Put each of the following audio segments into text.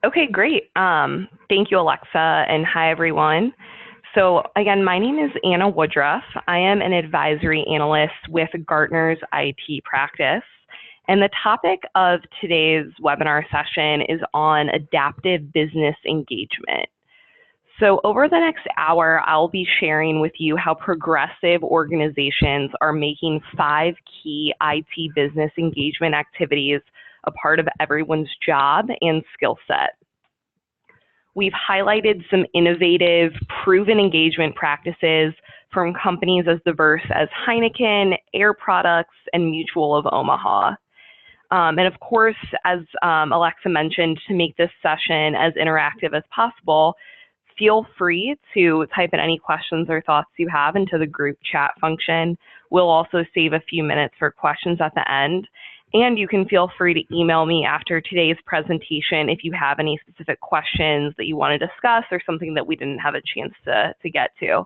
Okay, great. Thank you, Alexa, and hi, everyone. So again, my name is Anna Woodruff. I am an advisory analyst with Gartner's IT practice. And the topic of today's webinar session is on adaptive business engagement. So over the next hour, I'll be sharing with you how progressive organizations are making 5 key IT business engagement activities a part of everyone's job and skill set. We've highlighted some innovative, proven engagement practices from companies as diverse as Heineken, Air Products, and Mutual of Omaha. And of course, as Alexa mentioned, to make this session as interactive as possible, feel free to type in any questions or thoughts you have into the group chat function. We'll also save a few minutes for questions at the end. And you can feel free to email me after today's presentation if you have any specific questions that you want to discuss or something that we didn't have a chance to get to.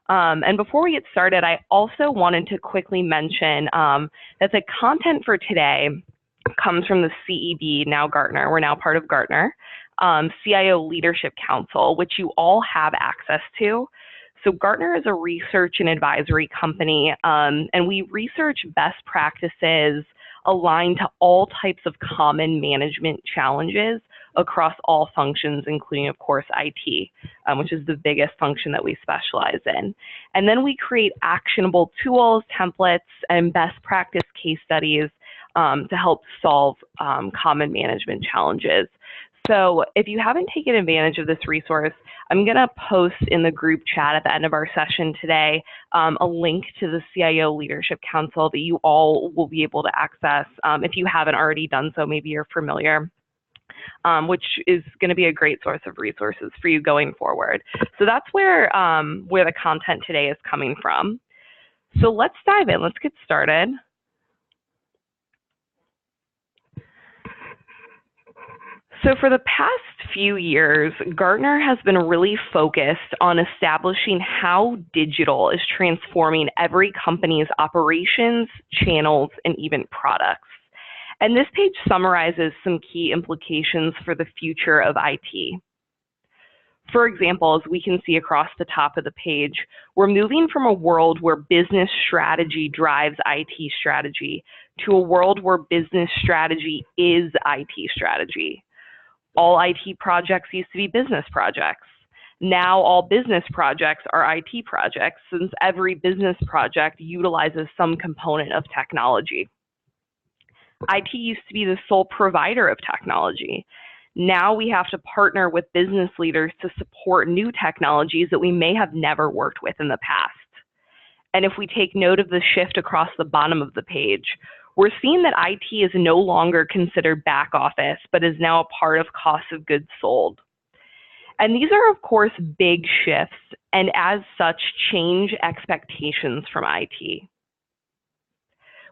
And before we get started, I also wanted to quickly mention that the content for today comes from the CEB, now Gartner. We're now part of Gartner, CIO Leadership Council, which you all have access to. So Gartner is a research and advisory company, and we research best practices aligned to all types of common management challenges across all functions, including, of course, IT, which is the biggest function that we specialize in. And then we create actionable tools, templates, and best practice case studies to help solve common management challenges. So if you haven't taken advantage of this resource, I'm going to post in the group chat at the end of our session today a link to the CIO Leadership Council that you all will be able to access. If you haven't already done so, maybe you're familiar, which is going to be a great source of resources for you going forward. So that's where the content today is coming from. So let's dive in. Let's get started. So for the past few years, Gartner has been really focused on establishing how digital is transforming every company's operations, channels, and even products. And this page summarizes some key implications for the future of IT. For example, as we can see across the top of the page, we're moving from a world where business strategy drives IT strategy to a world where business strategy is IT strategy. All IT projects used to be business projects. Now all business projects are IT projects, since every business project utilizes some component of technology. IT used to be the sole provider of technology. Now we have to partner with business leaders to support new technologies that we may have never worked with in the past. And if we take note of the shift across the bottom of the page, we're seeing that IT is no longer considered back office, but is now a part of cost of goods sold. And these are, of course, big shifts, and as such, change expectations from IT.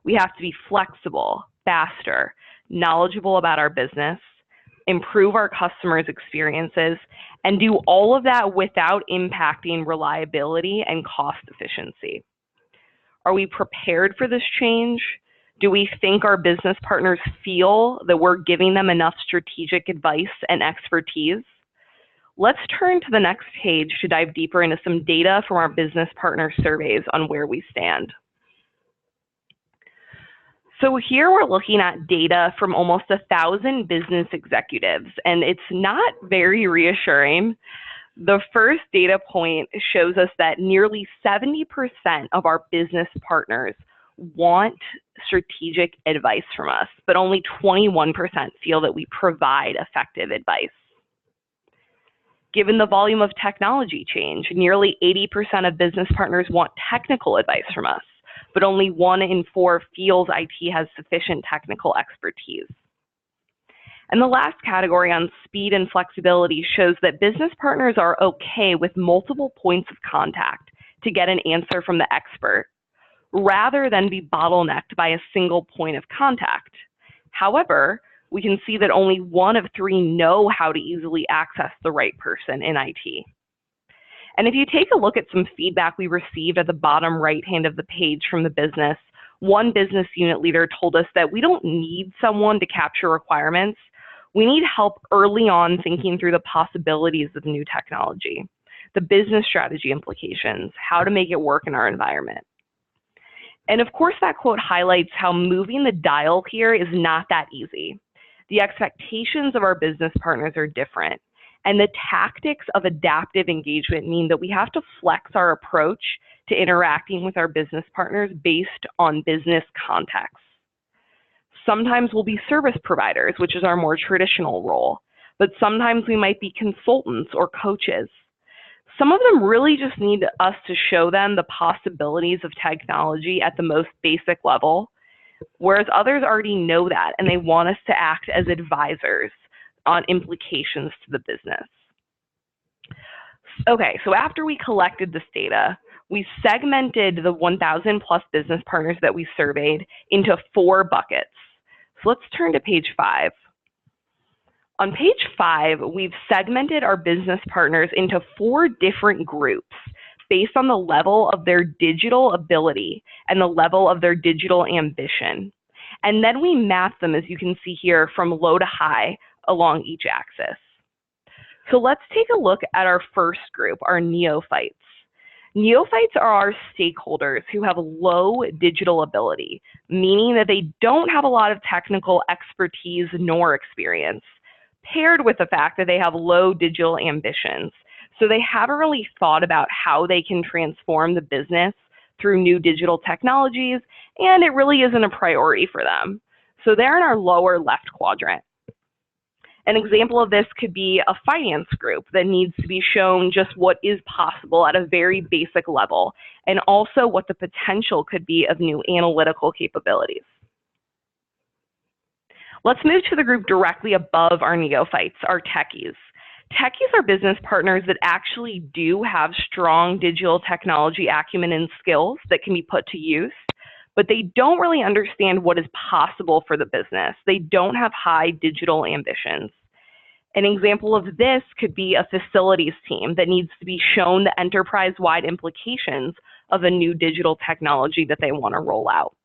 We have to be flexible, faster, knowledgeable about our business, improve our customers' experiences, and do all of that without impacting reliability and cost efficiency. Are we prepared for this change? Do we think our business partners feel that we're giving them enough strategic advice and expertise? Let's turn to the next page to dive deeper into some data from our business partner surveys on where we stand. So here we're looking at data from almost 1,000 business executives, and it's not very reassuring. The first data point shows us that nearly 70% of our business partners want strategic advice from us, but only 21% feel that we provide effective advice. Given the volume of technology change, nearly 80% of business partners want technical advice from us, but only 1 in 4 feels IT has sufficient technical expertise. And the last category on speed and flexibility shows that business partners are okay with multiple points of contact to get an answer from the expert, rather than be bottlenecked by a single point of contact. However, we can see that only 1 of 3 know how to easily access the right person in IT. And if you take a look at some feedback we received at the bottom right hand of the page from the business, One business unit leader told us that we don't need someone to capture requirements. We need help early on thinking through the possibilities of new technology, the business strategy implications, how to make it work in our environment. And of course, that quote highlights how moving the dial here is not that easy. The expectations of our business partners are different, and the tactics of adaptive engagement mean that we have to flex our approach to interacting with our business partners based on business context. Sometimes we'll be service providers, which is our more traditional role, but sometimes we might be consultants or coaches. Some of them really just need us to show them the possibilities of technology at the most basic level, whereas others already know that and they want us to act as advisors on implications to the business. Okay, so after we collected this data, we segmented the 1,000 plus business partners that we surveyed into 4 buckets. So let's turn to page 5. On page 5, we've segmented our business partners into 4 different groups based on the level of their digital ability and the level of their digital ambition. And then we map them, as you can see here, from low to high along each axis. So let's take a look at our first group, our neophytes. Neophytes are our stakeholders who have low digital ability, meaning that they don't have a lot of technical expertise nor experience, paired with the fact that they have low digital ambitions. So they haven't really thought about how they can transform the business through new digital technologies, and it really isn't a priority for them. So they're in our lower left quadrant. An example of this could be a finance group that needs to be shown just what is possible at a very basic level, and also what the potential could be of new analytical capabilities. Let's move to the group directly above our neophytes, our techies. Techies are business partners that actually do have strong digital technology acumen and skills that can be put to use, but they don't really understand what is possible for the business. They don't have high digital ambitions. An example of this could be a facilities team that needs to be shown the enterprise-wide implications of a new digital technology that they want to roll out.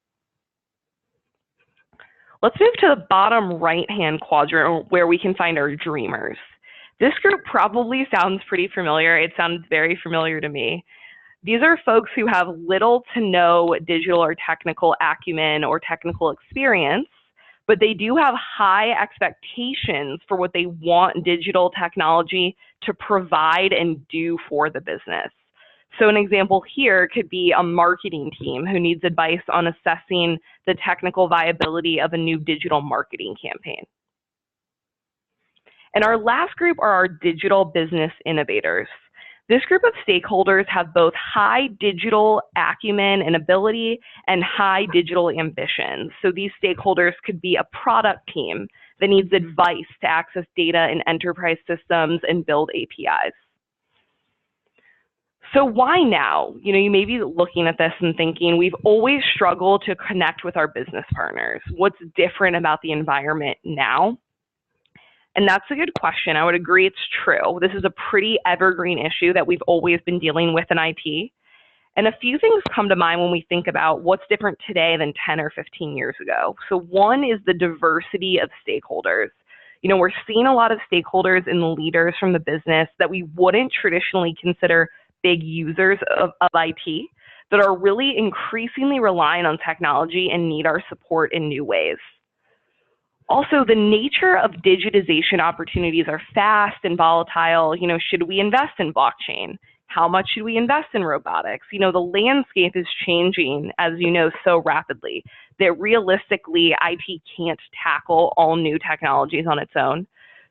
Let's move to the bottom right-hand quadrant where we can find our dreamers. This group probably sounds pretty familiar. It sounds very familiar to me. These are folks who have little to no digital or technical acumen or technical experience, but they do have high expectations for what they want digital technology to provide and do for the business. So an example here could be a marketing team who needs advice on assessing the technical viability of a new digital marketing campaign. And our last group are our digital business innovators. This group of stakeholders have both high digital acumen and ability and high digital ambitions. So these stakeholders could be a product team that needs advice to access data in enterprise systems and build APIs. So why now? You may be looking at this and thinking, we've always struggled to connect with our business partners. What's different about the environment now? And that's a good question. I would agree it's true. This is a pretty evergreen issue that we've always been dealing with in IT. And a few things come to mind when we think about what's different today than 10 or 15 years ago. So one is the diversity of stakeholders. We're seeing a lot of stakeholders and leaders from the business that we wouldn't traditionally consider big users of IT that are really increasingly relying on technology and need our support in new ways. Also, the nature of digitization opportunities are fast and volatile. Should we invest in blockchain? How much should we invest in robotics? The landscape is changing, as you know, so rapidly that realistically, IT can't tackle all new technologies on its own.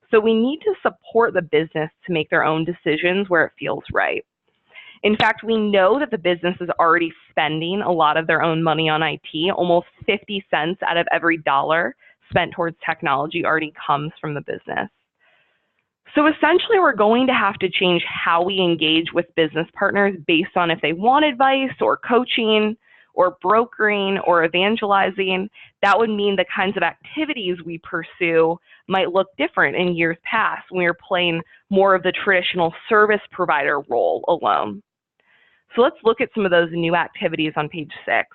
So we need to support the business to make their own decisions where it feels right. In fact, we know that the business is already spending a lot of their own money on IT. Almost 50 cents out of every dollar spent towards technology already comes from the business. So essentially, we're going to have to change how we engage with business partners based on if they want advice or coaching or brokering or evangelizing. That would mean the kinds of activities we pursue might look different in years past when we were playing more of the traditional service provider role alone. So let's look at some of those new activities on page 6.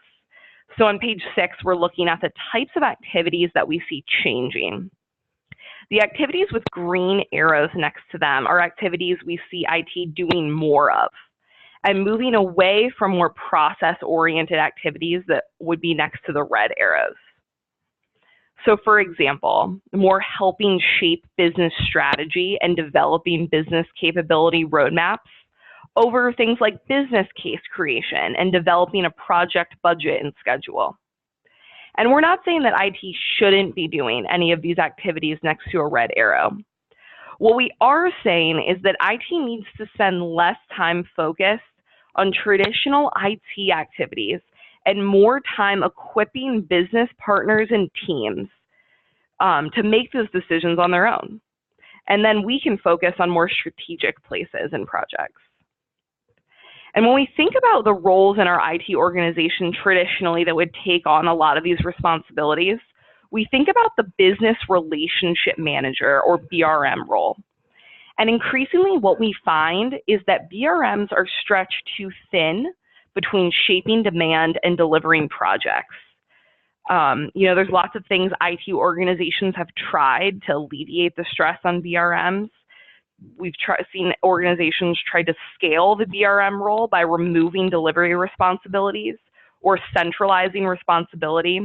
So on page 6, we're looking at the types of activities that we see changing. The activities with green arrows next to them are activities we see IT doing more of, and moving away from more process-oriented activities that would be next to the red arrows. So for example, more helping shape business strategy and developing business capability roadmaps over things like business case creation and developing a project budget and schedule. And we're not saying that IT shouldn't be doing any of these activities next to a red arrow. What we are saying is that IT needs to spend less time focused on traditional IT activities and more time equipping business partners and teams to make those decisions on their own. And then we can focus on more strategic places and projects. And when we think about the roles in our IT organization traditionally that would take on a lot of these responsibilities, we think about the business relationship manager or BRM role. And increasingly what we find is that BRMs are stretched too thin between shaping demand and delivering projects. There's lots of things IT organizations have tried to alleviate the stress on BRMs. We've seen organizations try to scale the BRM role by removing delivery responsibilities or centralizing responsibility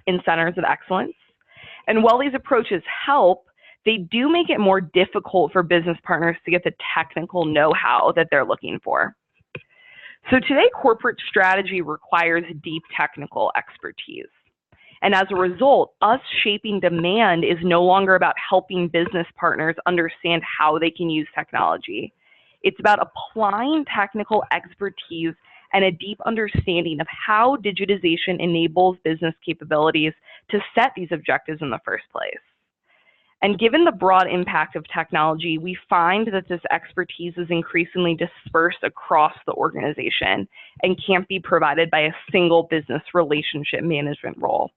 in centers of excellence. And while these approaches help, they do make it more difficult for business partners to get the technical know-how that they're looking for. So today, corporate strategy requires deep technical expertise. And as a result, us shaping demand is no longer about helping business partners understand how they can use technology. It's about applying technical expertise and a deep understanding of how digitization enables business capabilities to set these objectives in the first place. And given the broad impact of technology, we find that this expertise is increasingly dispersed across the organization and can't be provided by a single business relationship management role.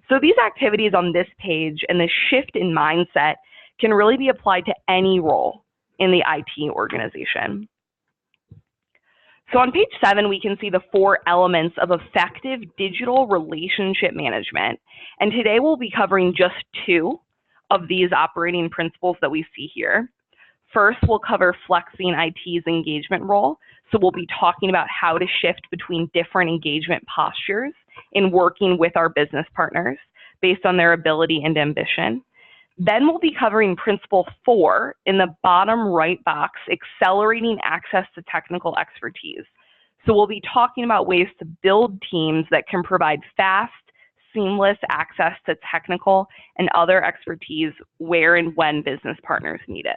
So these activities on this page and the shift in mindset can really be applied to any role in the IT organization. So on page 7, we can see the 4 elements of effective digital relationship management. And today we'll be covering just 2 of these operating principles that we see here. First, we'll cover flexing IT's engagement role. So we'll be talking about how to shift between different engagement postures in working with our business partners based on their ability and ambition. Then we'll be covering principle 4 in the bottom right box, accelerating access to technical expertise. So we'll be talking about ways to build teams that can provide fast, seamless access to technical and other expertise where and when business partners need it.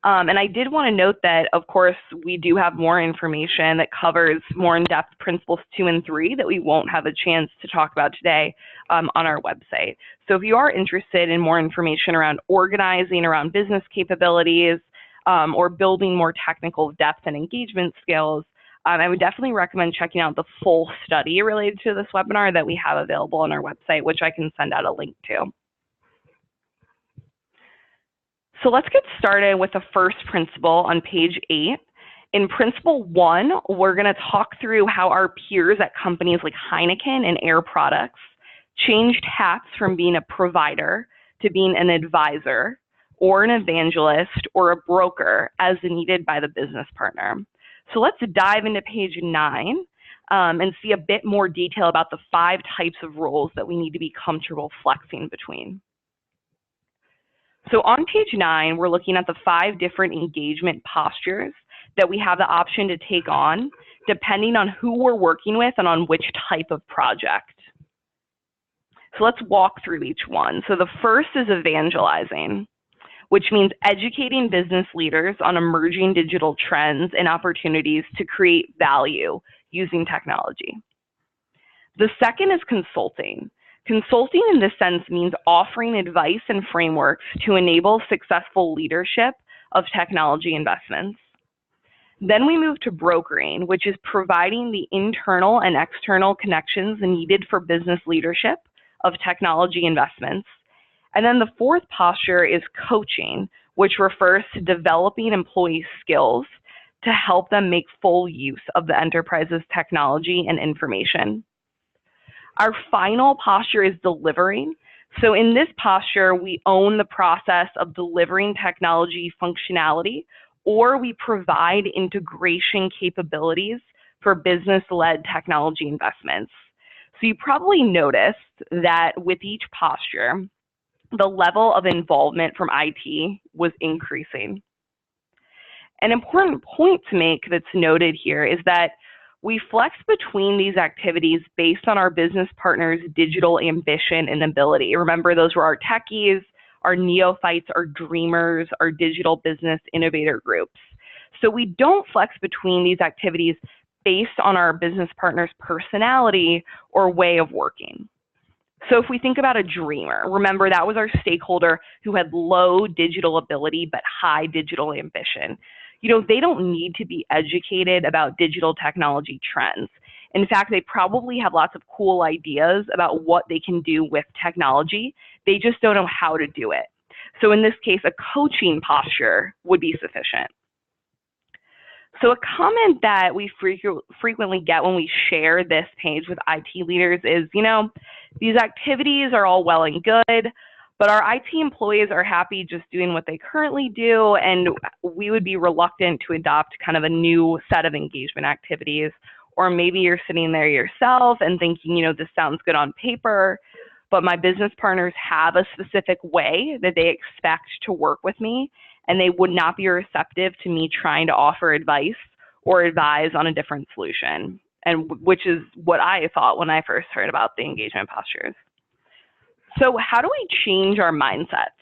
And I did want to note that, of course, we do have more information that covers more in-depth principles 2 and 3 that we won't have a chance to talk about today on our website. So if you are interested in more information around organizing around business capabilities or building more technical depth and engagement skills, I would definitely recommend checking out the full study related to this webinar that we have available on our website, which I can send out a link to. So let's get started with the first principle on page 8. In principle 1, we're going to talk through how our peers at companies like Heineken and Air Products changed hats from being a provider to being an advisor or an evangelist or a broker as needed by the business partner. So let's dive into page 9 and see a bit more detail about the 5 types of roles that we need to be comfortable flexing between. So on page 9, we're looking at the 5 different engagement postures that we have the option to take on depending on who we're working with and on which type of project. So let's walk through each one. So the first is evangelizing, which means educating business leaders on emerging digital trends and opportunities to create value using technology. The second is consulting. Consulting in this sense means offering advice and frameworks to enable successful leadership of technology investments. Then we move to brokering, which is providing the internal and external connections needed for business leadership of technology investments. And then the fourth posture is coaching, which refers to developing employee skills to help them make full use of the enterprise's technology and information. Our final posture is delivering. So in this posture, we own the process of delivering technology functionality, or we provide integration capabilities for business-led technology investments. So you probably noticed that with each posture, the level of involvement from IT was increasing. An important point to make that's noted here is that we flex between these activities based on our business partners' digital ambition and ability. Remember, those were our techies, our neophytes, our dreamers, our digital business innovator groups. So we don't flex between these activities based on our business partner's personality or way of working. So if we think about a dreamer, remember that was our stakeholder who had low digital ability but high digital ambition. You know, they don't need to be educated about digital technology trends. In fact, they probably have lots of cool ideas about what they can do with technology. They just don't know how to do it. So in this case, a coaching posture would be sufficient. So a comment that we frequently get when we share this page with IT leaders is, you know, these activities are all well and good, but our IT employees are happy just doing what they currently do, and we would be reluctant to adopt kind of a new set of engagement activities. Or maybe you're sitting there yourself and thinking, you know, this sounds good on paper, but my business partners have a specific way that they expect to work with me, and they would not be receptive to me trying to offer advice or advise on a different solution, and which is what I thought when I first heard about the engagement postures. So how do we change our mindsets?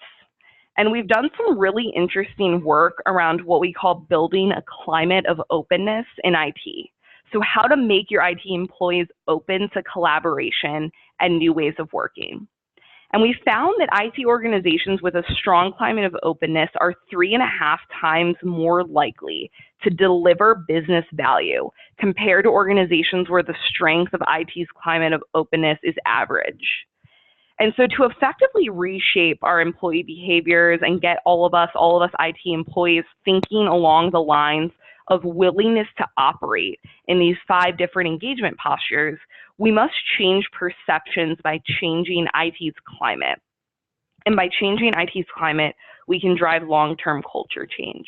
And we've done some really interesting work around what we call building a climate of openness in IT. So how to make your IT employees open to collaboration and new ways of working. And we found that IT organizations with a strong climate of openness are 3.5 times more likely to deliver business value compared to organizations where the strength of IT's climate of openness is average. And so to effectively reshape our employee behaviors and get all of us IT employees thinking along the lines of willingness to operate in these 5 different engagement postures, we must change perceptions by changing IT's climate. And by changing IT's climate, we can drive long-term culture change.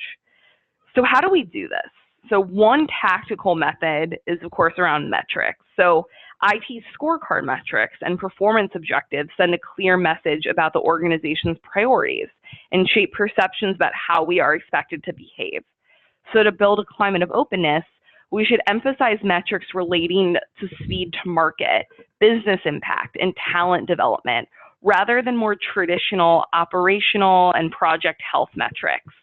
So how do we do this? So one tactical method is, of course, around metrics. So IT scorecard metrics and performance objectives send a clear message about the organization's priorities and shape perceptions about how we are expected to behave. So to build a climate of openness, we should emphasize metrics relating to speed to market, business impact, and talent development, rather than more traditional operational and project health metrics.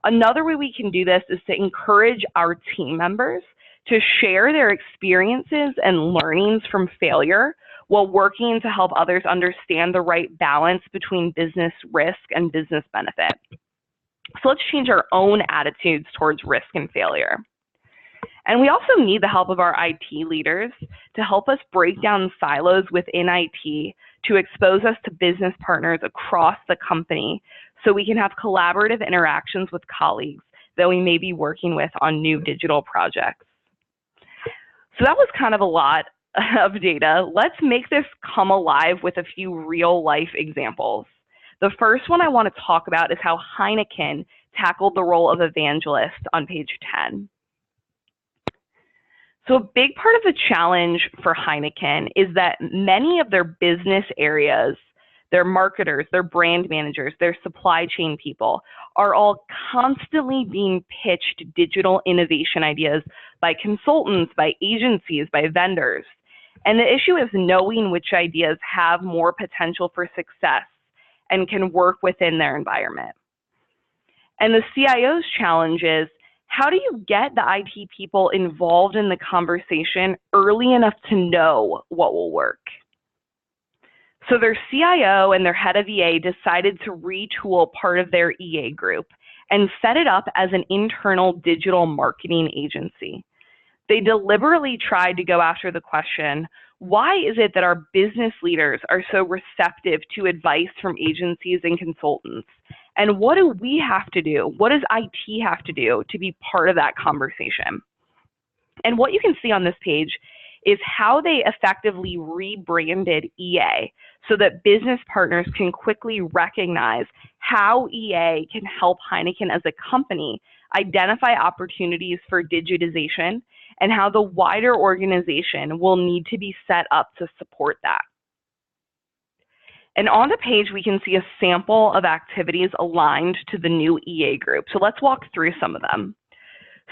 Another way we can do this is to encourage our team members to share their experiences and learnings from failure while working to help others understand the right balance between business risk and business benefit. So let's change our own attitudes towards risk and failure. And we also need the help of our IT leaders to help us break down silos within IT to expose us to business partners across the company so we can have collaborative interactions with colleagues that we may be working with on new digital projects. So that was kind of a lot of data. Let's make this come alive with a few real-life examples. The first one I want to talk about is how Heineken tackled the role of evangelist on page 10. So a big part of the challenge for Heineken is that many of their business areas, their marketers, their brand managers, their supply chain people are all constantly being pitched digital innovation ideas by consultants, by agencies, by vendors. And the issue is knowing which ideas have more potential for success and can work within their environment. And the CIO's challenge is, how do you get the IT people involved in the conversation early enough to know what will work? So their CIO and their head of EA decided to retool part of their EA group and set it up as an internal digital marketing agency. They deliberately tried to go after the question, why is it that our business leaders are so receptive to advice from agencies and consultants? And what do we have to do? What does IT have to do to be part of that conversation? And what you can see on this page is how they effectively rebranded EA so that business partners can quickly recognize how EA can help Heineken as a company identify opportunities for digitization and how the wider organization will need to be set up to support that. And on the page, we can see a sample of activities aligned to the new EA group. So let's walk through some of them.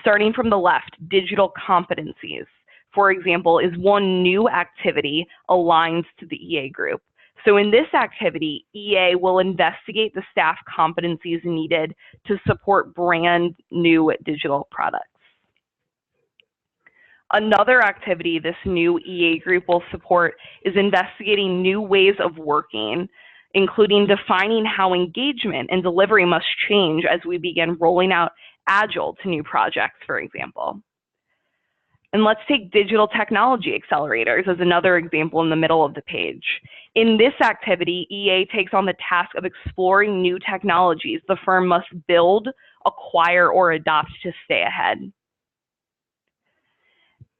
Starting from the left, digital competencies, for example, is one new activity aligned to the EA group. So in this activity, EA will investigate the staff competencies needed to support brand new digital products. Another activity this new EA group will support is investigating new ways of working, including defining how engagement and delivery must change as we begin rolling out Agile to new projects, for example. And let's take digital technology accelerators as another example in the middle of the page. In this activity, EA takes on the task of exploring new technologies the firm must build, acquire, or adopt to stay ahead.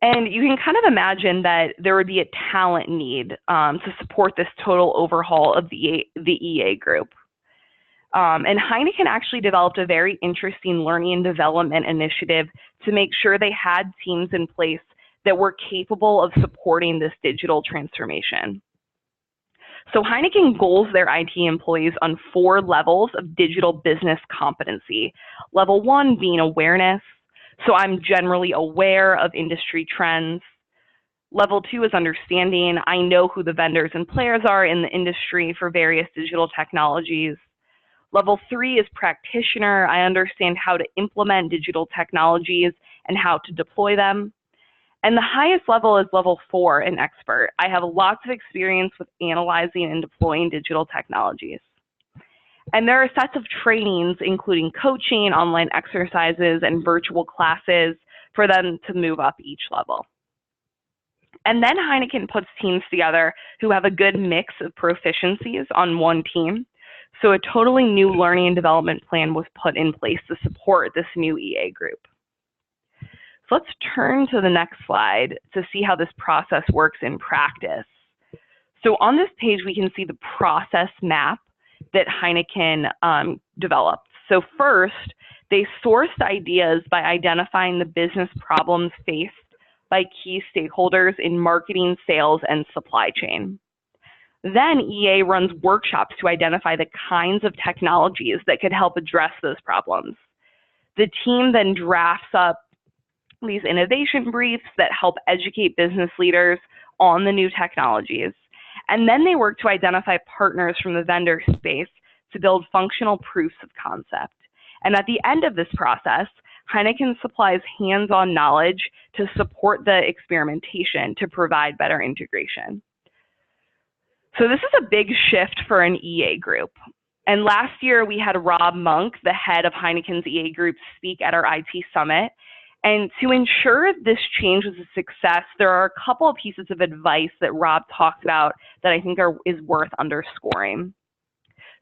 And you can kind of imagine that there would be a talent need to support this total overhaul of the EA group. And Heineken actually developed a very interesting learning and development initiative to make sure they had teams in place that were capable of supporting this digital transformation. So Heineken goals their IT employees on 4 levels of digital business competency. Level 1 being awareness. So I'm generally aware of industry trends. Level 2 is understanding. I know who the vendors and players are in the industry for various digital technologies. Level 3 is practitioner. I understand how to implement digital technologies and how to deploy them. And the highest level is level 4, an expert. I have lots of experience with analyzing and deploying digital technologies. And there are sets of trainings, including coaching, online exercises, and virtual classes for them to move up each level. And then Heineken puts teams together who have a good mix of proficiencies on one team. So a totally new learning and development plan was put in place to support this new EA group. So let's turn to the next slide to see how this process works in practice. So on this page, we can see the process map that Heineken developed. So first, they sourced ideas by identifying the business problems faced by key stakeholders in marketing, sales, and supply chain. Then EA runs workshops to identify the kinds of technologies that could help address those problems. The team then drafts up these innovation briefs that help educate business leaders on the new technologies. And then they work to identify partners from the vendor space to build functional proofs of concept. And at the end of this process, Heineken supplies hands-on knowledge to support the experimentation to provide better integration. So this is a big shift for an EA group. And last year we had Rob Monk, the head of Heineken's EA group, speak at our IT summit. And to ensure this change was a success, there are a couple of pieces of advice that Rob talked about that I think is worth underscoring.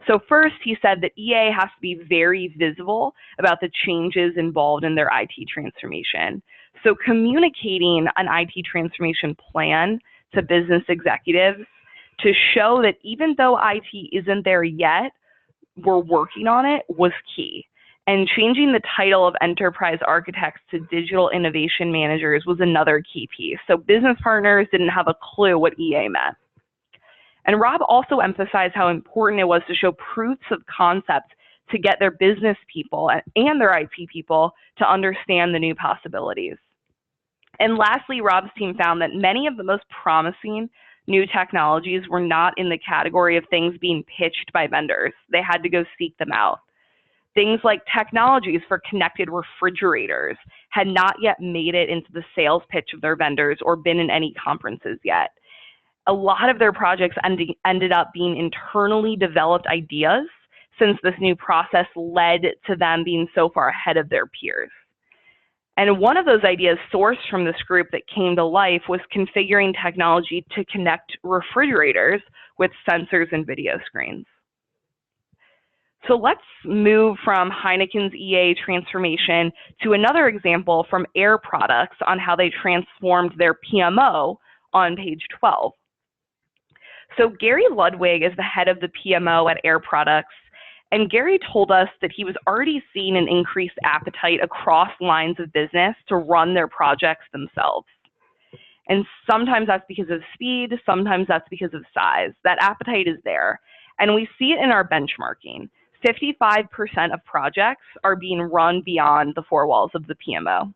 So first, he said that EA has to be very visible about the changes involved in their IT transformation. So communicating an IT transformation plan to business executives to show that even though IT isn't there yet, we're working on it was key. And changing the title of enterprise architects to digital innovation managers was another key piece. So business partners didn't have a clue what EA meant. And Rob also emphasized how important it was to show proofs of concept to get their business people and their IT people to understand the new possibilities. And lastly, Rob's team found that many of the most promising new technologies were not in the category of things being pitched by vendors. They had to go seek them out. Things like technologies for connected refrigerators had not yet made it into the sales pitch of their vendors or been in any conferences yet. A lot of their projects ended up being internally developed ideas, since this new process led to them being so far ahead of their peers. And one of those ideas sourced from this group that came to life was configuring technology to connect refrigerators with sensors and video screens. So let's move from Heineken's EA transformation to another example from Air Products on how they transformed their PMO on page 12. So Gary Ludwig is the head of the PMO at Air Products, and Gary told us that he was already seeing an increased appetite across lines of business to run their projects themselves. And sometimes that's because of speed, sometimes that's because of size. That appetite is there, and we see it in our benchmarking. 55% of projects are being run beyond the four walls of the PMO.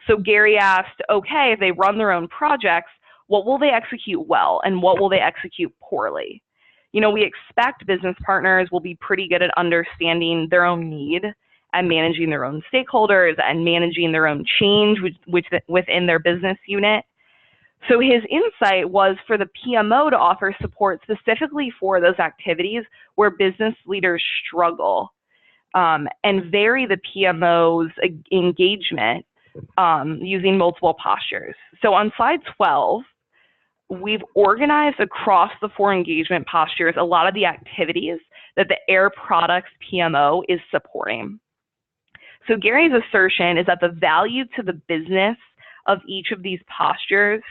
So Gary asked, okay, if they run their own projects, what will they execute well and what will they execute poorly? You know, we expect business partners will be pretty good at understanding their own need and managing their own stakeholders and managing their own change within their business unit. So his insight was for the PMO to offer support specifically for those activities where business leaders struggle, and vary the PMO's engagement using multiple postures. So on slide 12, we've organized across the 4 engagement postures a lot of the activities that the Air Products PMO is supporting. So Gary's assertion is that the value to the business of each of these postures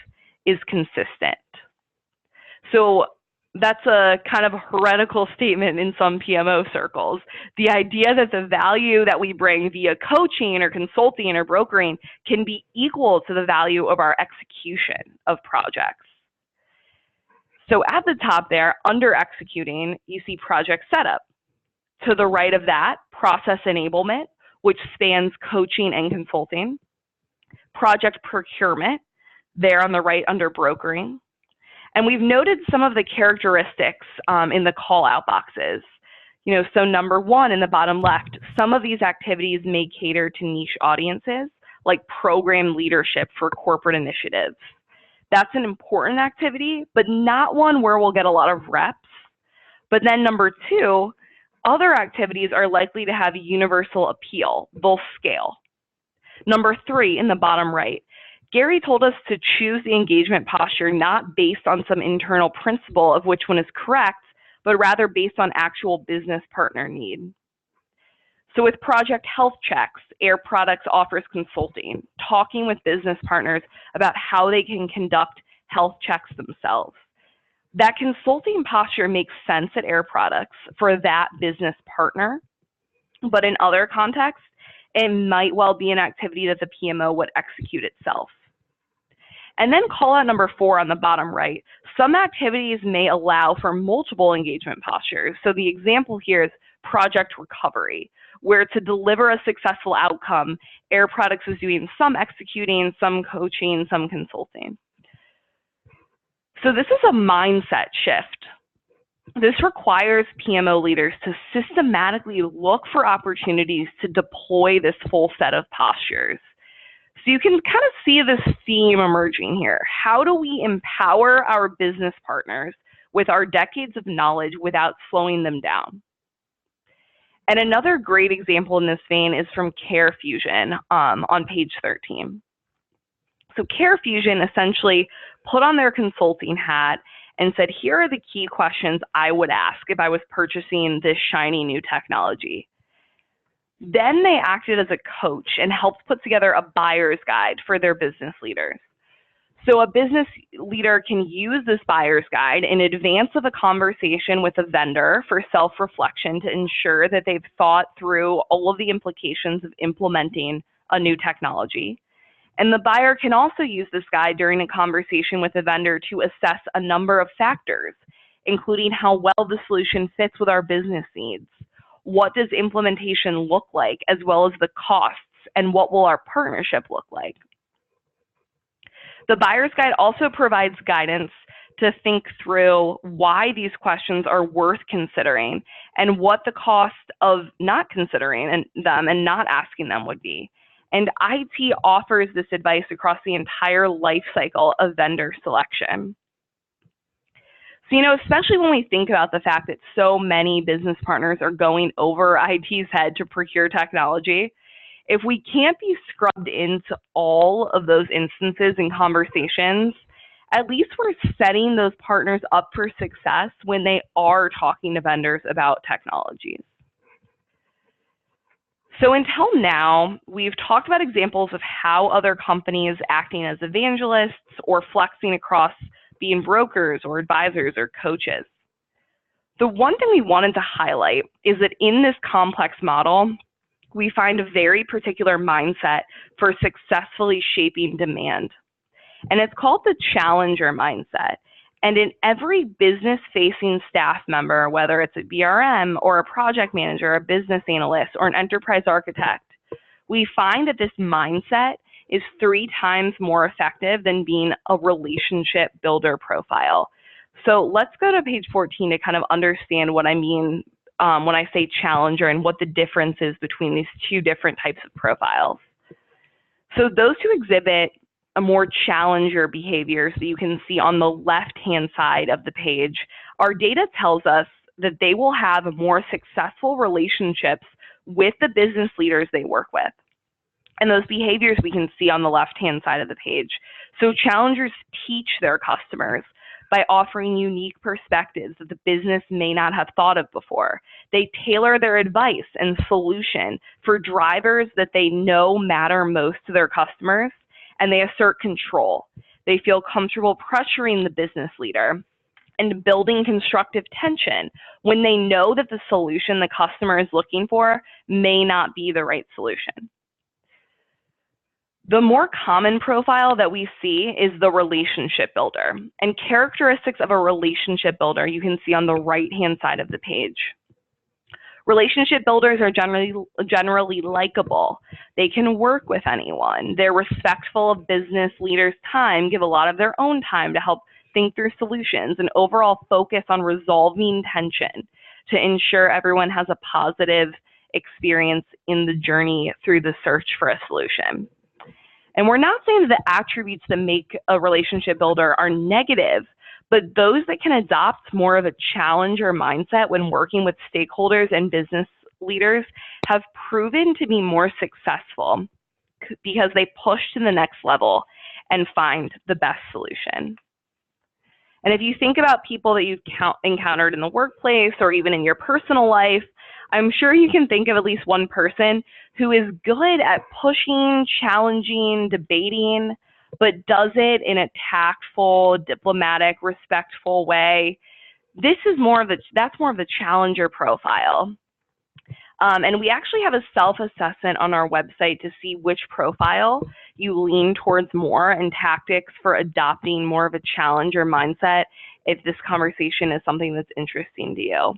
is consistent. So that's a kind of a heretical statement in some PMO circles. The idea that the value that we bring via coaching or consulting or brokering can be equal to the value of our execution of projects. So at the top there, under executing, you see project setup. To the right of that, process enablement, which spans coaching and consulting. Project procurement, there on the right under brokering. And we've noted some of the characteristics in the call out boxes. You know, so number 1 in the bottom left, some of these activities may cater to niche audiences, like program leadership for corporate initiatives. That's an important activity, but not one where we'll get a lot of reps. But then number 2, other activities are likely to have universal appeal. They'll scale. Number 3 in the bottom right, Gary told us to choose the engagement posture not based on some internal principle of which one is correct, but rather based on actual business partner need. So with project health checks, Air Products offers consulting, talking with business partners about how they can conduct health checks themselves. That consulting posture makes sense at Air Products for that business partner, but in other contexts, it might well be an activity that the PMO would execute itself. And then call out number 4 on the bottom right. Some activities may allow for multiple engagement postures. So the example here is project recovery, where to deliver a successful outcome, Air Products is doing some executing, some coaching, some consulting. So this is a mindset shift. This requires PMO leaders to systematically look for opportunities to deploy this full set of postures. So you can kind of see this theme emerging here. How do we empower our business partners with our decades of knowledge without slowing them down? And another great example in this vein is from CareFusion on page 13. So CareFusion essentially put on their consulting hat and said, here are the key questions I would ask if I was purchasing this shiny new technology. Then they acted as a coach and helped put together a buyer's guide for their business leaders. So a business leader can use this buyer's guide in advance of a conversation with a vendor for self-reflection to ensure that they've thought through all of the implications of implementing a new technology. And the buyer can also use this guide during a conversation with a vendor to assess a number of factors, including how well the solution fits with our business needs. What does implementation look like, as well as the costs, and what will our partnership look like? The buyer's guide also provides guidance to think through why these questions are worth considering and what the cost of not considering them and not asking them would be. And IT offers this advice across the entire life cycle of vendor selection. So, you know, especially when we think about the fact that so many business partners are going over IT's head to procure technology, if we can't be scrubbed into all of those instances and conversations, at least we're setting those partners up for success when they are talking to vendors about technologies. So until now, we've talked about examples of how other companies acting as evangelists or flexing across being brokers or advisors or coaches. The one thing we wanted to highlight is that in this complex model, we find a very particular mindset for successfully shaping demand. And it's called the challenger mindset. And in every business-facing staff member, whether it's a BRM or a project manager, a business analyst, or an enterprise architect, we find that this mindset is 3 times more effective than being a relationship builder profile. So let's go to page 14 to kind of understand what I mean when I say challenger and what the difference is between these 2 different types of profiles. So those who exhibit a more challenger behaviors that you can see on the left-hand side of the page, our data tells us that they will have more successful relationships with the business leaders they work with. And those behaviors we can see on the left-hand side of the page. So challengers teach their customers by offering unique perspectives that the business may not have thought of before. They tailor their advice and solution for drivers that they know matter most to their customers, and they assert control. They feel comfortable pressuring the business leader and building constructive tension when they know that the solution the customer is looking for may not be the right solution. The more common profile that we see is the relationship builder, and characteristics of a relationship builder you can see on the right-hand side of the page. Relationship builders are generally likable. They can work with anyone. They're respectful of business leaders' time, give a lot of their own time to help think through solutions, and overall focus on resolving tension to ensure everyone has a positive experience in the journey through the search for a solution. And we're not saying that the attributes that make a relationship builder are negative, but those that can adopt more of a challenger mindset when working with stakeholders and business leaders have proven to be more successful because they push to the next level and find the best solution. And if you think about people that you've encountered in the workplace or even in your personal life, I'm sure you can think of at least one person who is good at pushing, challenging, debating, but does it in a tactful, diplomatic, respectful way. That's more of the challenger profile. And we actually have a self-assessment on our website to see which profile you lean towards more and tactics for adopting more of a challenger mindset if this conversation is something that's interesting to you.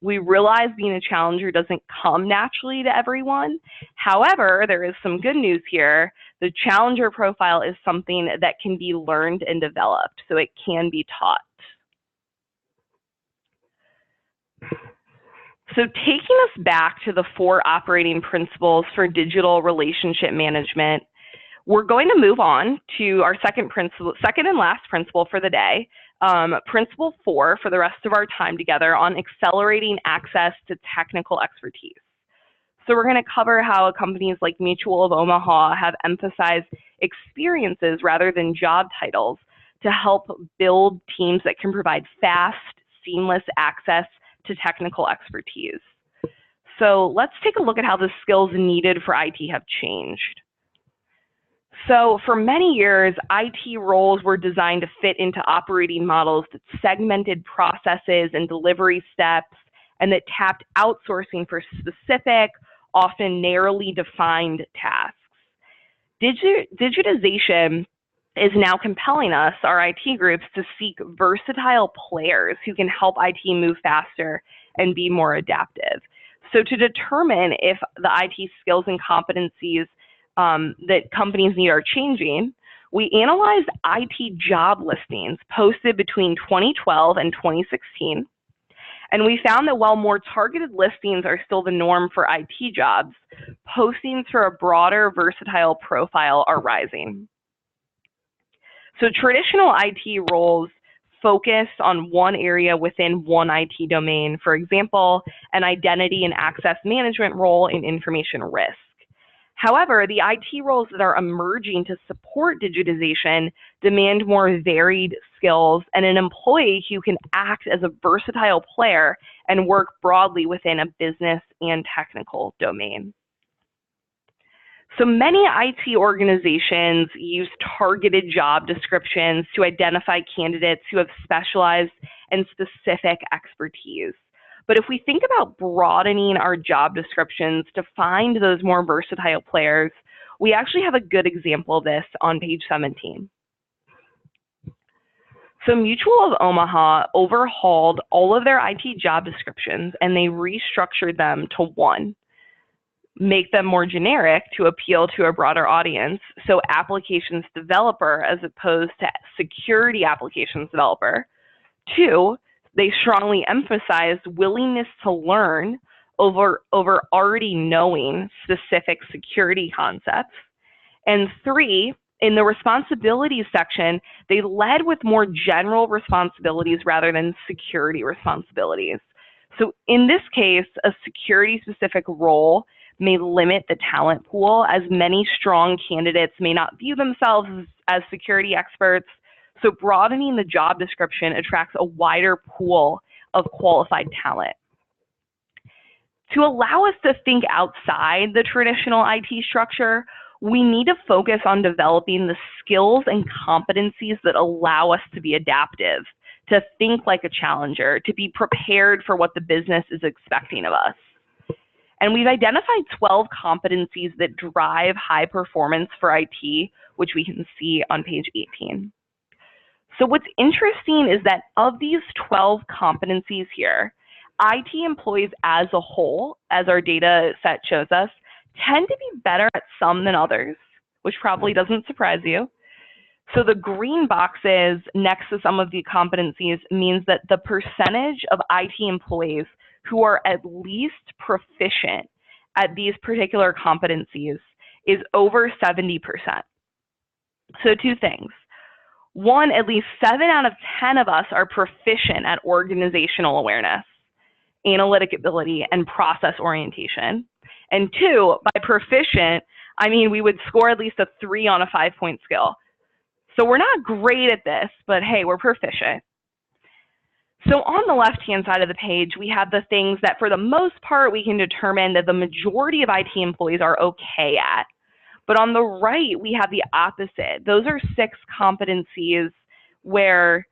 We realize being a challenger doesn't come naturally to everyone. However, there is some good news here. The challenger profile is something that can be learned and developed, so it can be taught. So taking us back to the 4 operating principles for digital relationship management, we're going to move on to our second and last principle for the day, principle 4 for the rest of our time together on accelerating access to technical expertise. So we're going to cover how companies like Mutual of Omaha have emphasized experiences rather than job titles to help build teams that can provide fast, seamless access to technical expertise. So let's take a look at how the skills needed for IT have changed. So for many years, IT roles were designed to fit into operating models that segmented processes and delivery steps and that tapped outsourcing for specific, often narrowly defined tasks. Digitization is now compelling us, our IT groups, to seek versatile players who can help IT move faster and be more adaptive. So to determine if the IT skills and competencies that companies need are changing, we analyzed IT job listings posted between 2012 and 2016, and we found that while more targeted listings are still the norm for IT jobs, postings for a broader, versatile profile are rising. So traditional IT roles focus on one area within one IT domain, for example, an identity and access management role in information risk. However, the IT roles that are emerging to support digitization demand more varied skills and an employee who can act as a versatile player and work broadly within a business and technical domain. So many IT organizations use targeted job descriptions to identify candidates who have specialized and specific expertise. But if we think about broadening our job descriptions to find those more versatile players, we actually have a good example of this on page 17. So Mutual of Omaha overhauled all of their IT job descriptions and they restructured them to one. Make them more generic to appeal to a broader audience. So applications developer as opposed to security applications developer. 2, they strongly emphasized willingness to learn over already knowing specific security concepts. And 3, in the responsibilities section, they led with more general responsibilities rather than security responsibilities. So in this case, a security-specific role may limit the talent pool, as many strong candidates may not view themselves as security experts. So broadening the job description attracts a wider pool of qualified talent. To allow us to think outside the traditional IT structure, we need to focus on developing the skills and competencies that allow us to be adaptive, to think like a challenger, to be prepared for what the business is expecting of us. And we've identified 12 competencies that drive high performance for IT, which we can see on page 18. So what's interesting is that of these 12 competencies here, IT employees as a whole, as our data set shows us, tend to be better at some than others, which probably doesn't surprise you. So the green boxes next to some of the competencies means that the percentage of IT employees who are at least proficient at these particular competencies is over 70%. So 2 things. 1, at least 7 out of 10 of us are proficient at organizational awareness, analytic ability, and process orientation. And 2, by proficient, I mean we would score at least a 3 on a 5-point scale. So we're not great at this, but hey, we're proficient. So on the left-hand side of the page, we have the things that for the most part, we can determine that the majority of IT employees are okay at. But on the right, we have the opposite. Those are 6 competencies where,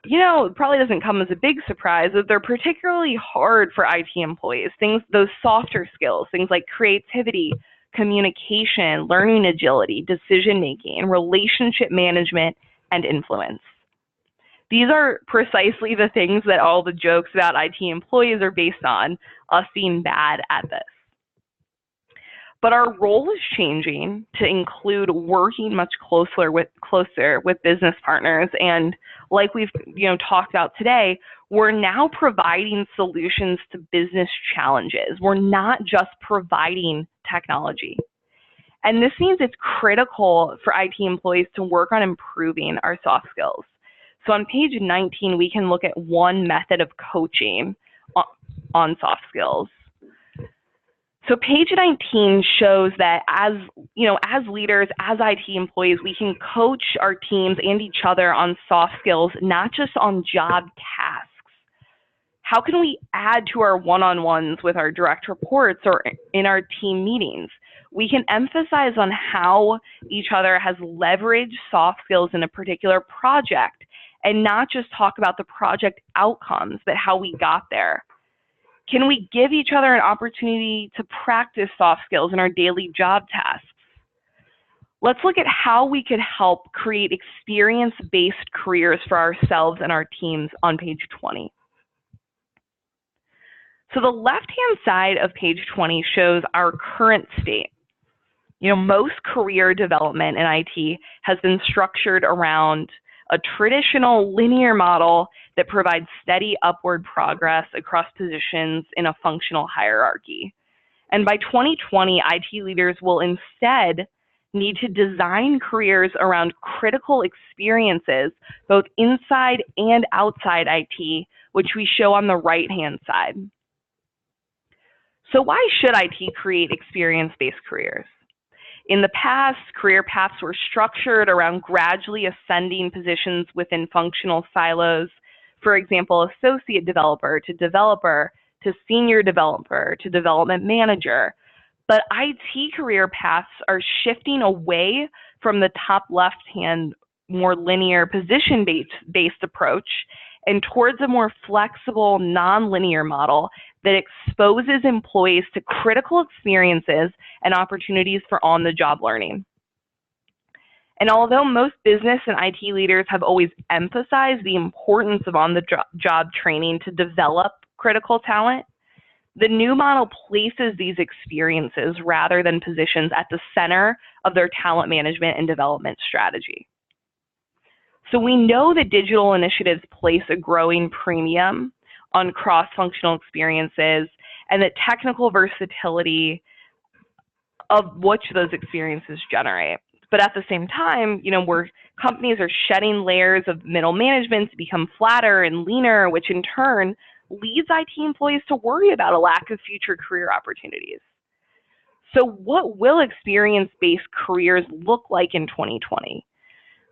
you know, it probably doesn't come as a big surprise that they're particularly hard for IT employees. Those softer skills, things like creativity, communication, learning agility, decision-making, relationship management, and influence. These are precisely the things that all the jokes about IT employees are based on, us being bad at this. But our role is changing to include working much closer with business partners. And like we've talked about today, we're now providing solutions to business challenges. We're not just providing technology. And this means it's critical for IT employees to work on improving our soft skills. So on page 19, we can look at one method of coaching on soft skills. So page 19 shows that as leaders, as IT employees, we can coach our teams and each other on soft skills, not just on job tasks. How can we add to our one-on-ones with our direct reports or in our team meetings? We can emphasize on how each other has leveraged soft skills in a particular project and not just talk about the project outcomes, but how we got there. Can we give each other an opportunity to practice soft skills in our daily job tasks? Let's look at how we could help create experience-based careers for ourselves and our teams on page 20. So the left-hand side of page 20 shows our current state. Most career development in IT has been structured around a traditional linear model that provides steady upward progress across positions in a functional hierarchy. And by 2020, IT leaders will instead need to design careers around critical experiences, both inside and outside IT, which we show on the right-hand side. So why should IT create experience-based careers? In the past, career paths were structured around gradually ascending positions within functional silos. For example, associate developer to senior developer to development manager. But IT career paths are shifting away from the top left-hand, more linear position-based approach and towards a more flexible, non-linear model that exposes employees to critical experiences and opportunities for on-the-job learning. And although most business and IT leaders have always emphasized the importance of on-the-job training to develop critical talent, the new model places these experiences rather than positions at the center of their talent management and development strategy. So we know that digital initiatives place a growing premium on cross-functional experiences and that technical versatility of which those experiences generate. But at the same time, where companies are shedding layers of middle management to become flatter and leaner, which in turn leads IT employees to worry about a lack of future career opportunities. So what will experience-based careers look like in 2020?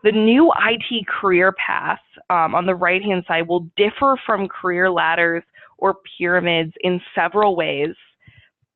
The new IT career path on the right-hand side will differ from career ladders or pyramids in several ways,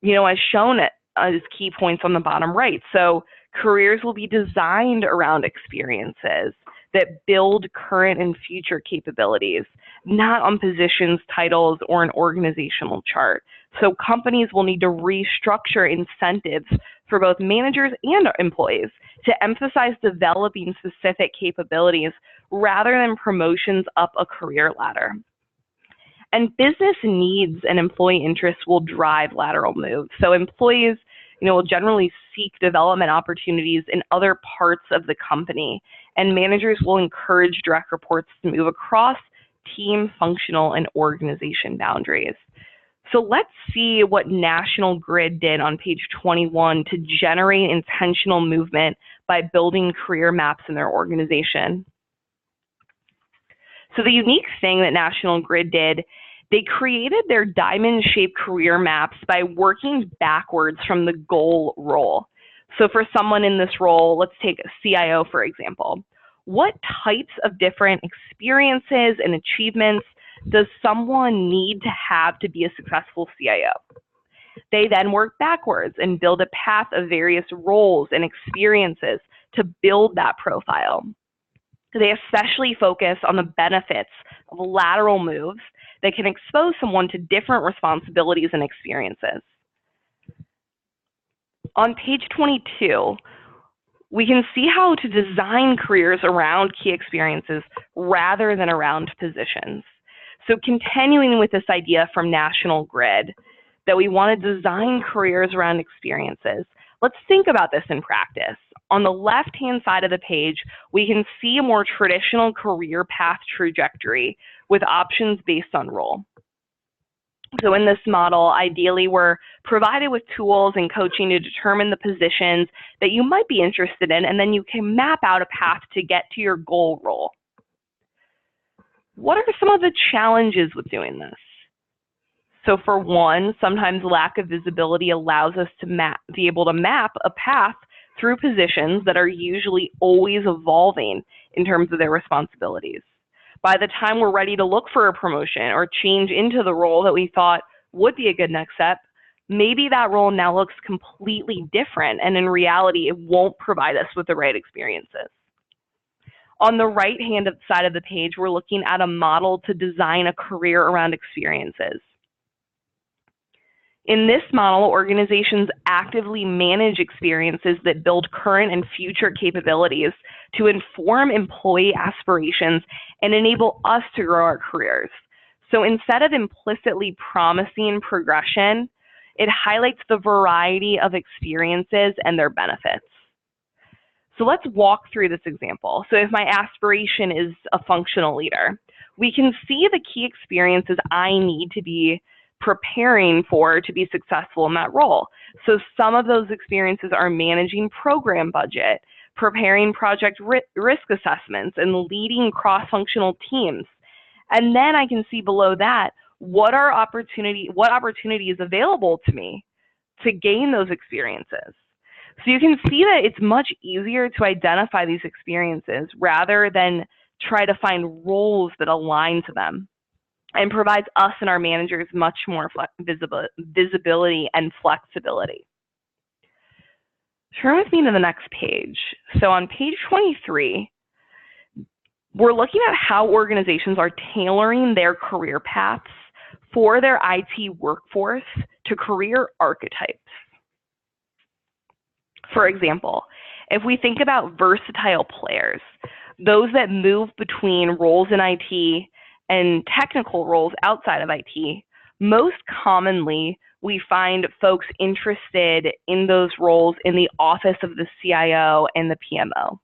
as shown as key points on the bottom right. So careers will be designed around experiences that build current and future capabilities, not on positions, titles, or an organizational chart. So companies will need to restructure incentives for both managers and employees to emphasize developing specific capabilities rather than promotions up a career ladder. And business needs and employee interests will drive lateral moves. So employees, will generally seek development opportunities in other parts of the company, and managers will encourage direct reports to move across team, functional, and organization boundaries. So let's see what National Grid did on page 21 to generate intentional movement by building career maps in their organization. So the unique thing that National Grid did, they created their diamond-shaped career maps by working backwards from the goal role. So for someone in this role, let's take a CIO, for example. What types of different experiences and achievements does someone need to have to be a successful CIO? They then work backwards and build a path of various roles and experiences to build that profile. They especially focus on the benefits of lateral moves that can expose someone to different responsibilities and experiences. On page 22, we can see how to design careers around key experiences rather than around positions. So continuing with this idea from National Grid, that we want to design careers around experiences, let's think about this in practice. On the left-hand side of the page, we can see a more traditional career path trajectory with options based on role. So in this model, ideally, we're provided with tools and coaching to determine the positions that you might be interested in, and then you can map out a path to get to your goal role. What are some of the challenges with doing this? So for one, sometimes lack of visibility allows us to be able to map a path through positions that are usually always evolving in terms of their responsibilities. By the time we're ready to look for a promotion or change into the role that we thought would be a good next step, maybe that role now looks completely different, and in reality, it won't provide us with the right experiences. On the right-hand side of the page, we're looking at a model to design a career around experiences. In this model, organizations actively manage experiences that build current and future capabilities to inform employee aspirations and enable us to grow our careers. So instead of implicitly promising progression, it highlights the variety of experiences and their benefits. So let's walk through this example. So if my aspiration is a functional leader, we can see the key experiences I need to be preparing for to be successful in that role. So some of those experiences are managing program budget, preparing project risk assessments, and leading cross-functional teams. And then I can see below that, what opportunity is available to me to gain those experiences. So you can see that it's much easier to identify these experiences rather than try to find roles that align to them, and provides us and our managers much more visibility and flexibility. Turn with me to the next page. So on page 23, we're looking at how organizations are tailoring their career paths for their IT workforce to career archetypes. For example, if we think about versatile players, those that move between roles in IT and technical roles outside of IT, most commonly we find folks interested in those roles in the office of the CIO and the PMO.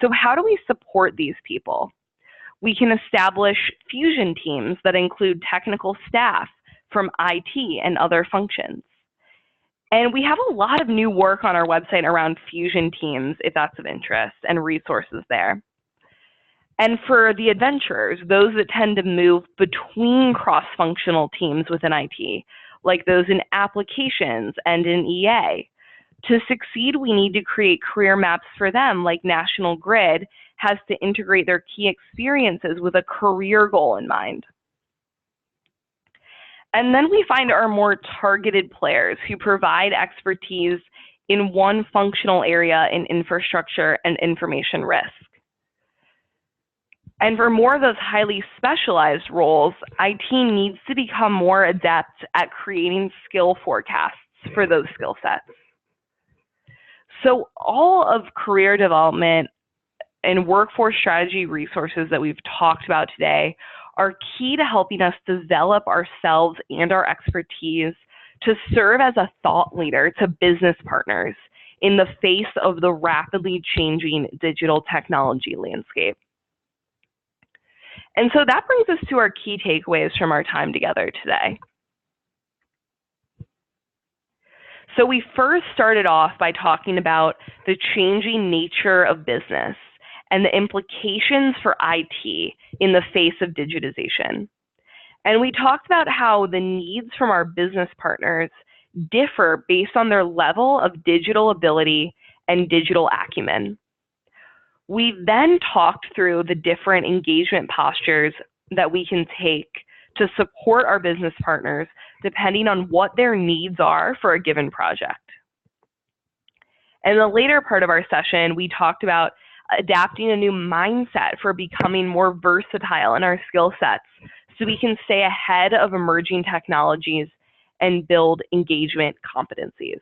So how do we support these people? We can establish fusion teams that include technical staff from IT and other functions. And we have a lot of new work on our website around fusion teams, if that's of interest, and resources there. And for the adventurers, those that tend to move between cross-functional teams within IT, like those in applications and in EA, to succeed, we need to create career maps for them, like National Grid has to integrate their key experiences with a career goal in mind. And then we find our more targeted players who provide expertise in one functional area in infrastructure and information risk. And for more of those highly specialized roles, IT needs to become more adept at creating skill forecasts for those skill sets. So all of career development and workforce strategy resources that we've talked about today are key to helping us develop ourselves and our expertise to serve as a thought leader to business partners in the face of the rapidly changing digital technology landscape. And so that brings us to our key takeaways from our time together today. So we first started off by talking about the changing nature of business and the implications for IT in the face of digitization. And we talked about how the needs from our business partners differ based on their level of digital ability and digital acumen. We then talked through the different engagement postures that we can take to support our business partners depending on what their needs are for a given project. In the later part of our session, we talked about adapting a new mindset for becoming more versatile in our skill sets so we can stay ahead of emerging technologies and build engagement competencies.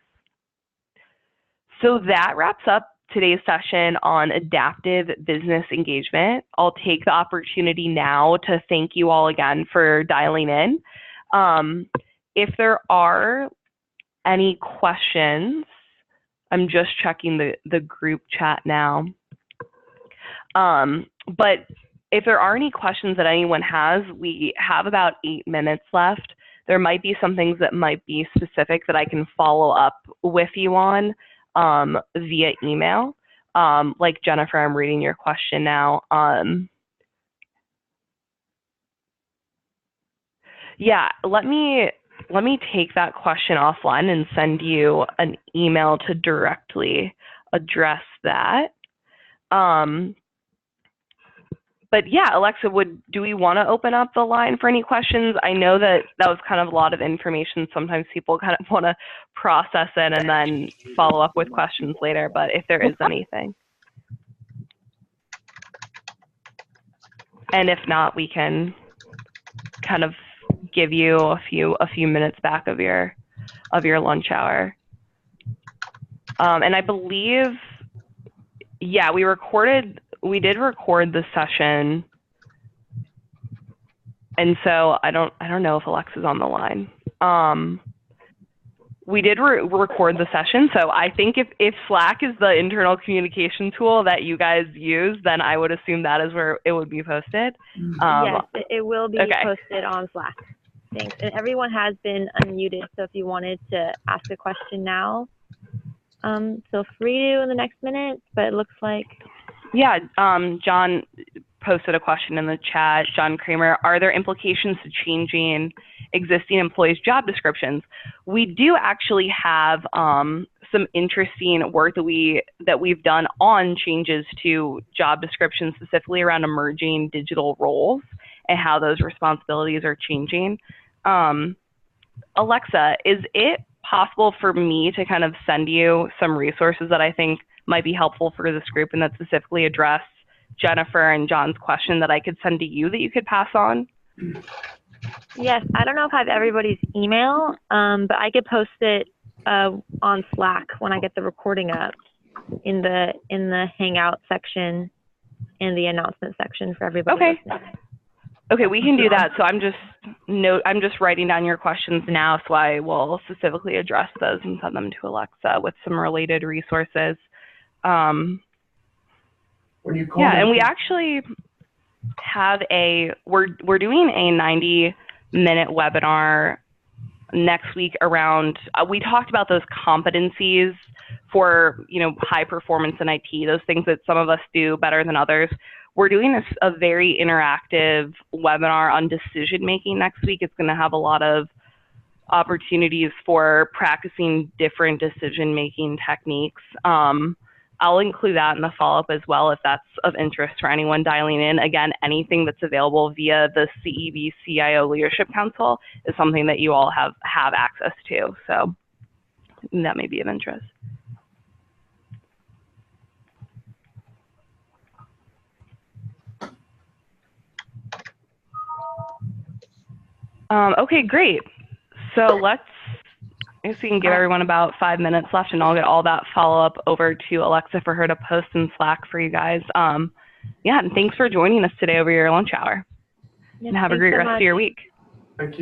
So that wraps up today's session on adaptive business engagement. I'll take the opportunity now to thank you all again for dialing in. If there are any questions, I'm just checking the group chat now. But if there are any questions that anyone has, we have about 8 minutes left. There might be some things that might be specific that I can follow up with you on via email. Like Jennifer, I'm reading your question now. Yeah, let me take that question offline and send you an email to directly address that. But yeah, Alexa, do we want to open up the line for any questions? I know that was kind of a lot of information. Sometimes people kind of want to process it and then follow up with questions later, but if there is anything. And if not, we can kind of give you a few minutes back of your lunch hour. And I believe, yeah, we did record the session, and so I don't know if Alexa's on the line. We did record the session, so I think if Slack is the internal communication tool that you guys use, then I would assume that is where it would be posted. Yes, it will be posted on Slack. Thanks. And everyone has been unmuted, so if you wanted to ask a question now, feel free to in the next minute, but it looks like... Yeah, John posted a question in the chat. John Kramer, are there implications to changing existing employees' job descriptions? We do actually have some interesting work that we've done on changes to job descriptions, specifically around emerging digital roles and how those responsibilities are changing. Alexa, is it possible for me to kind of send you some resources that I think might be helpful for this group and that specifically address Jennifer and John's question that I could send to you that you could pass on? Yes, I don't know if I have everybody's email, but I could post it on Slack when I get the recording up in the Hangout section and the announcement section for everybody. Okay. Okay, we can do that. So I'm just writing down your questions now, so I will specifically address those and send them to Alexa with some related resources. Yeah, and we actually have we're doing a 90-minute webinar next week around, we talked about those competencies for, high performance in IT, those things that some of us do better than others. We're doing a very interactive webinar on decision making next week. It's going to have a lot of opportunities for practicing different decision making techniques. I'll include that in the follow-up as well if that's of interest for anyone dialing in. Again, anything that's available via the CEB CIO Leadership Council is something that you all have access to. So that may be of interest. Okay, great. So I guess we can give everyone about 5 minutes left, and I'll get all that follow-up over to Alexa for her to post in Slack for you guys. Yeah, and thanks for joining us today over your lunch hour. Yes, and have a great rest of your week. Thank you.